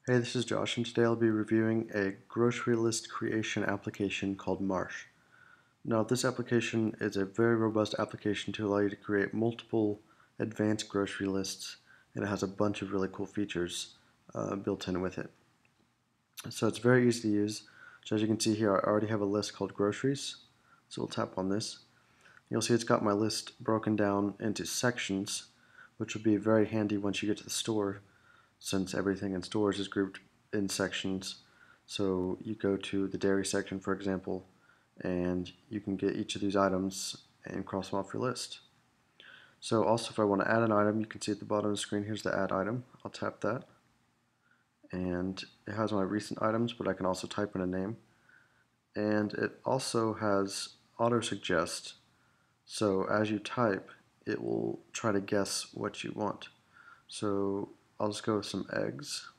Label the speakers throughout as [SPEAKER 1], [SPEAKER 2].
[SPEAKER 1] Hey, this is Josh, and today I'll be reviewing a grocery list creation application called Marche. Now, this application is a very robust application to allow you to create multiple advanced grocery lists, and it has a bunch of really cool features built in with it. So it's very easy to use. So as you can see here, I already have a list called groceries. So we'll tap on this. You'll see it's got my list broken down into sections, which will be very handy once you get to the store, since everything in stores is grouped in sections. So you go to the dairy section, for example, and you can get each of these items and cross them off your list. So also, if I want to add an item, you can see at the bottom of the screen, here's the add item. I'll tap that, and it has my recent items, but I can also type in a name. And it also has auto suggest, so as you type, it will try to guess what you want. So I'll just go with some eggs,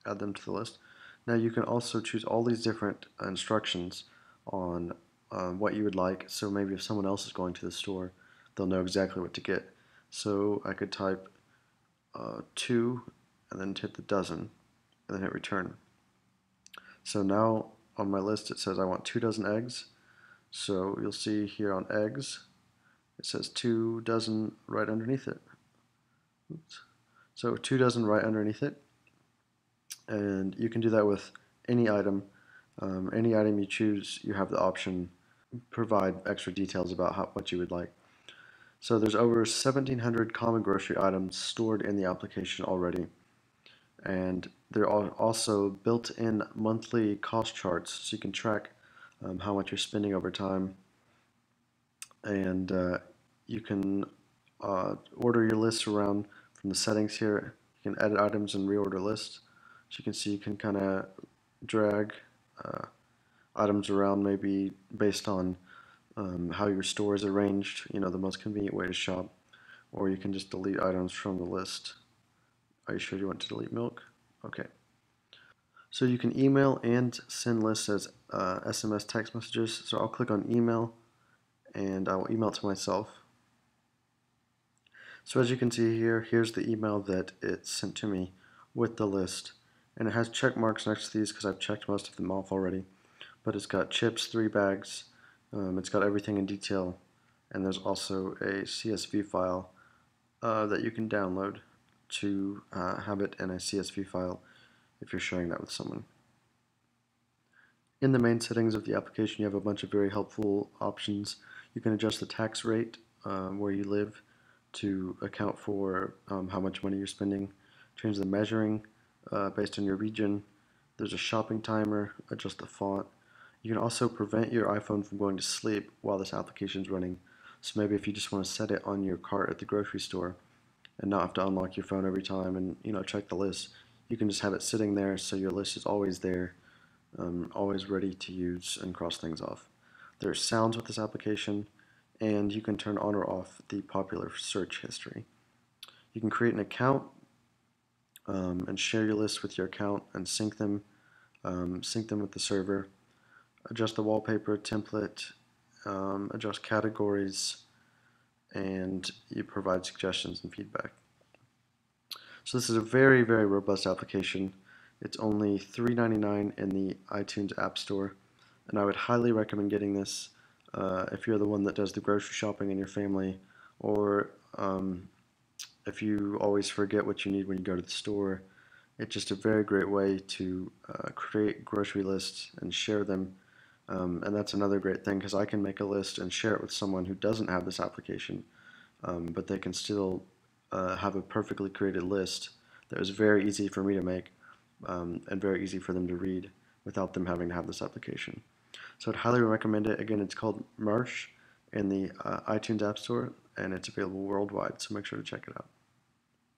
[SPEAKER 1] add them to the list. Now you can also choose all these different instructions on what you would like. So maybe if someone else is going to the store, they'll know exactly what to get. So I could type 2 and then hit the dozen and then hit return. So now on my list it says I want 2 dozen eggs. So you'll see here on eggs, it says 2 dozen right underneath it. Oops. So 2 dozen right underneath it. And you can do that with any item. Any item you choose, you have the option provide extra details about what you would like. So there's over 1,700 common grocery items stored in the application already. And there are also built-in monthly cost charts, so you can track how much you're spending over time. And you can order your list around from the settings here. You can edit items and reorder lists. So you can see you can kind of drag uh, items around maybe based on how your store is arranged, the most convenient way to shop, or you can just delete items from the list. Are you sure you want to delete milk? Okay. So you can email and send lists as SMS text messages. So I'll click on email and I will email it to myself. So as you can see here, here's the email that it sent to me with the list. And it has check marks next to these because I've checked most of them off already. But it's got chips, 3 bags. It's got everything in detail. And there's also a CSV file that you can download to have it in a CSV file if you're sharing that with someone. In the main settings of the application, you have a bunch of very helpful options. You can adjust the tax rate where you live to account for how much money you're spending. Change the measuring based on your region. There's a shopping timer, adjust the font. You can also prevent your iPhone from going to sleep while this application is running. So maybe if you just want to set it on your cart at the grocery store and not have to unlock your phone every time and check the list, you can just have it sitting there so your list is always there, always ready to use and cross things off. There's sounds with this application, and you can turn on or off the popular search history. You can create an account and share your list with your account and sync them with the server. Adjust the wallpaper, template, adjust categories, and you provide suggestions and feedback. So this is a very, very robust application. It's only $3.99 in the iTunes App Store, and I would highly recommend getting this if you're the one that does the grocery shopping in your family, or if you always forget what you need when you go to the store. It's just a very great way to create grocery lists and share them. And that's another great thing because I can make a list and share it with someone who doesn't have this application, but they can still have a perfectly created list that was very easy for me to make and very easy for them to read without them having to have this application. So I'd highly recommend it. Again, it's called Marche in the iTunes App Store, and it's available worldwide, so make sure to check it out.